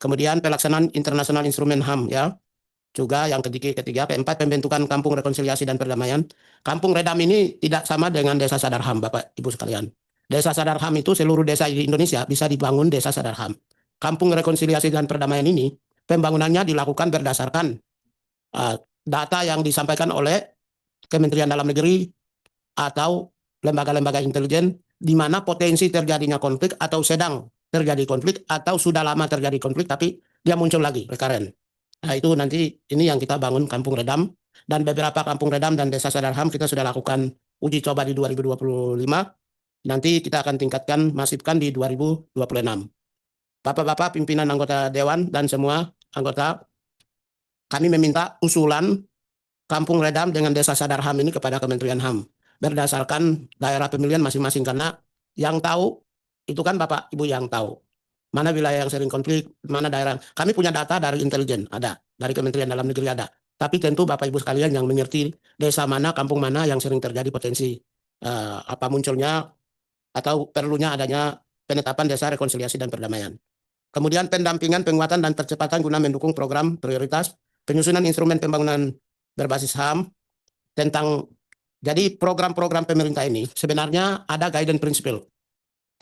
Kemudian pelaksanaan internasional instrumen HAM ya. Juga yang ketiga, keempat pembentukan Kampung Rekonsiliasi dan Perdamaian. Kampung Redam ini tidak sama dengan Desa Sadar HAM, Bapak Ibu sekalian. Desa Sadar HAM itu seluruh desa di Indonesia bisa dibangun desa Sadar HAM. Kampung Rekonsiliasi dan Perdamaian ini pembangunannya dilakukan berdasarkan data yang disampaikan oleh Kementerian Dalam Negeri atau lembaga-lembaga intelijen di mana potensi terjadinya konflik atau sedang terjadi konflik atau sudah lama terjadi konflik tapi dia muncul lagi recurrent. Nah, itu nanti ini yang kita bangun Kampung Redam, dan beberapa Kampung Redam dan Desa Sadar HAM kita sudah lakukan uji coba di 2025. Nanti kita akan tingkatkan, masifkan di 2026. Bapak-bapak pimpinan anggota Dewan dan semua anggota, kami meminta usulan Kampung Redam dengan Desa Sadar HAM ini kepada Kementerian HAM berdasarkan daerah pemilihan masing-masing, karena yang tahu itu kan Bapak Ibu yang tahu. Mana wilayah yang sering konflik, mana daerah. Kami punya data dari intelijen, ada. Dari Kementerian Dalam Negeri ada. Tapi tentu Bapak Ibu sekalian yang mengerti desa mana, kampung mana yang sering terjadi potensi munculnya atau perlunya adanya penetapan Desa Rekonsiliasi dan Perdamaian. Kemudian pendampingan, penguatan, dan percepatan guna mendukung program prioritas, penyusunan instrumen pembangunan berbasis HAM, jadi program-program pemerintah ini sebenarnya ada guidance principle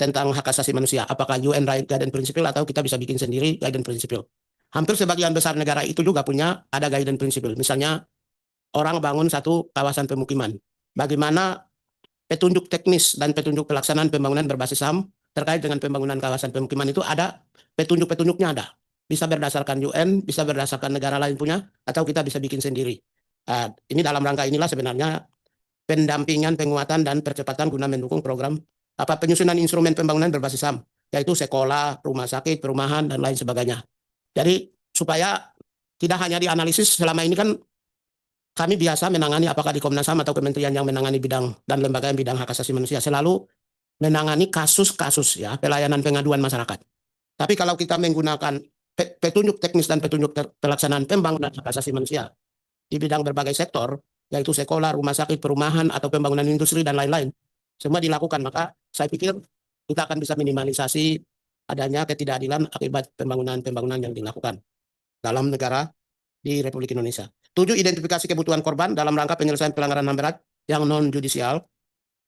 tentang hak asasi manusia. Apakah UN Right Guidance Principle atau kita bisa bikin sendiri guidance principle. Hampir sebagian besar negara itu juga punya ada guidance principle. Misalnya orang bangun satu kawasan pemukiman. Bagaimana petunjuk teknis dan petunjuk pelaksanaan pembangunan berbasis HAM terkait dengan pembangunan kawasan pemukiman itu ada, petunjuk-petunjuknya ada. Bisa berdasarkan UN, bisa berdasarkan negara lain punya, atau kita bisa bikin sendiri. Ini dalam rangka inilah sebenarnya pendampingan, penguatan, dan percepatan guna mendukung program penyusunan instrumen pembangunan berbasis HAM, yaitu sekolah, rumah sakit, perumahan, dan lain sebagainya. Jadi supaya tidak hanya dianalisis, selama ini kan kami biasa menangani apakah di Komnas HAM atau kementerian yang menangani bidang dan lembaga yang bidang hak asasi manusia selalu menangani kasus-kasus ya, pelayanan pengaduan masyarakat. Tapi kalau kita menggunakan petunjuk teknis dan petunjuk pelaksanaan pembangunan hak asasi manusia di bidang berbagai sektor, yaitu sekolah, rumah sakit, perumahan, atau pembangunan industri, dan lain-lain, semua dilakukan, maka saya pikir kita akan bisa minimalisasi adanya ketidakadilan akibat pembangunan yang dilakukan dalam negara di Republik Indonesia. 7. Identifikasi kebutuhan korban dalam rangka penyelesaian pelanggaran HAM berat yang non-judisial.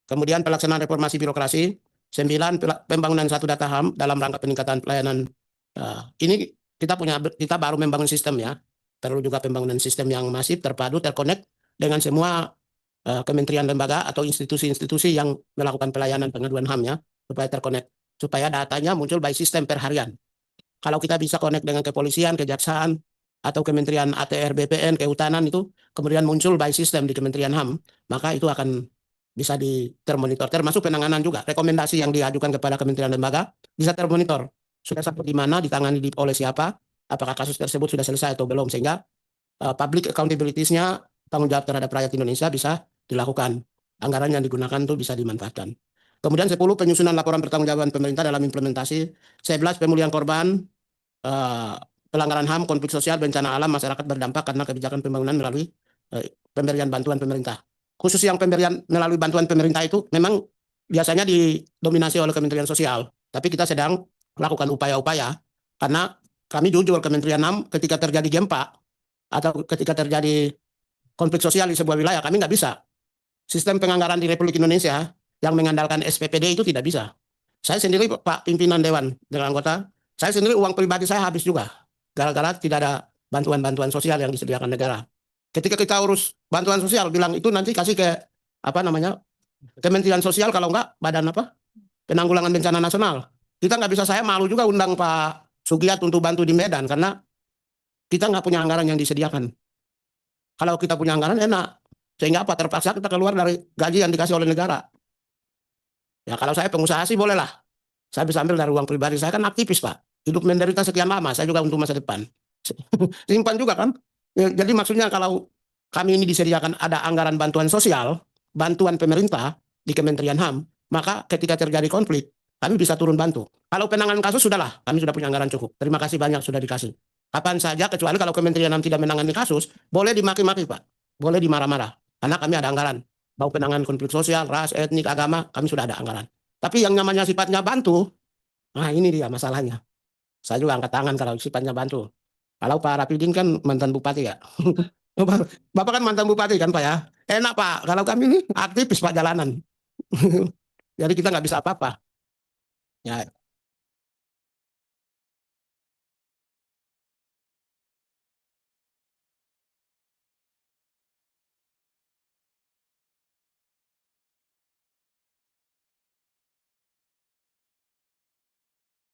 Kemudian pelaksanaan reformasi birokrasi. 9. Pembangunan satu data HAM dalam rangka peningkatan pelayanan. Ini kita baru membangun sistem ya. Perlu juga pembangunan sistem yang masif, terpadu, terkonek dengan semua kementerian, lembaga, atau institusi-institusi yang melakukan pelayanan pengaduan HAM ya, supaya terkonek, supaya datanya muncul by sistem per harian. Kalau kita bisa connect dengan kepolisian, kejaksaan, atau kementerian ATR, BPN, kehutanan itu, kemudian muncul by sistem di Kementerian HAM, maka itu akan bisa termonitor, termasuk penanganan juga. Rekomendasi yang diajukan kepada kementerian lembaga bisa termonitor. Sudah sampai di mana, ditangani oleh siapa, apakah kasus tersebut sudah selesai atau belum, sehingga public accountability-nya, tanggung jawab terhadap rakyat Indonesia bisa dilakukan. Anggaran yang digunakan itu bisa dimanfaatkan. Kemudian 10. Penyusunan laporan pertanggungjawaban pemerintah dalam implementasi. 11. Pemulihan korban pelanggaran HAM, konflik sosial, bencana alam, masyarakat berdampak karena kebijakan pembangunan melalui pemberian bantuan pemerintah. Khusus yang pemberian melalui bantuan pemerintah itu memang biasanya didominasi oleh Kementerian Sosial. Tapi kita sedang melakukan upaya-upaya karena kami jujur Kementerian HAM ketika terjadi gempa atau ketika terjadi konflik sosial di sebuah wilayah, kami nggak bisa. Sistem penganggaran di Republik Indonesia yang mengandalkan SPPD itu tidak bisa. Saya sendiri, Pak Pimpinan Dewan dengan anggota, saya sendiri uang pribadi saya habis juga. Gara-gara tidak ada bantuan-bantuan sosial yang disediakan negara. Ketika kita urus bantuan sosial, bilang itu nanti kasih ke Kementerian Sosial, kalau enggak Badan Penanggulangan Bencana Nasional. Kita nggak bisa, saya malu juga undang Pak Sugiat untuk bantu di Medan, karena kita nggak punya anggaran yang disediakan. Kalau kita punya anggaran enak, sehingga terpaksa kita keluar dari gaji yang dikasih oleh negara. Ya kalau saya pengusaha sih boleh lah. Saya bisa ambil dari uang pribadi, saya kan aktivis Pak. Hidup menderita sekian lama, saya juga untuk masa depan. Simpan juga kan. Ya, jadi maksudnya kalau kami ini disediakan ada anggaran bantuan sosial, bantuan pemerintah di Kementerian HAM, maka ketika terjadi konflik, kami bisa turun bantu. Kalau penanganan kasus sudahlah, kami sudah punya anggaran cukup. Terima kasih banyak sudah dikasih. Kapan saja, kecuali kalau Kementerian HAM tidak menangani kasus, boleh dimaki-maki Pak. Boleh dimarah-marah. Karena kami ada anggaran. Mau penanganan konflik sosial, ras, etnik, agama, kami sudah ada anggaran. Tapi yang namanya sifatnya bantu, nah ini dia masalahnya. Saya juga angkat tangan kalau sifatnya bantu. Kalau Pak Rapidin kan mantan bupati ya. Bapak kan mantan bupati kan Pak ya. Enak Pak, kalau kami ini aktivis Pak jalanan. Jadi kita nggak bisa apa-apa. Ya,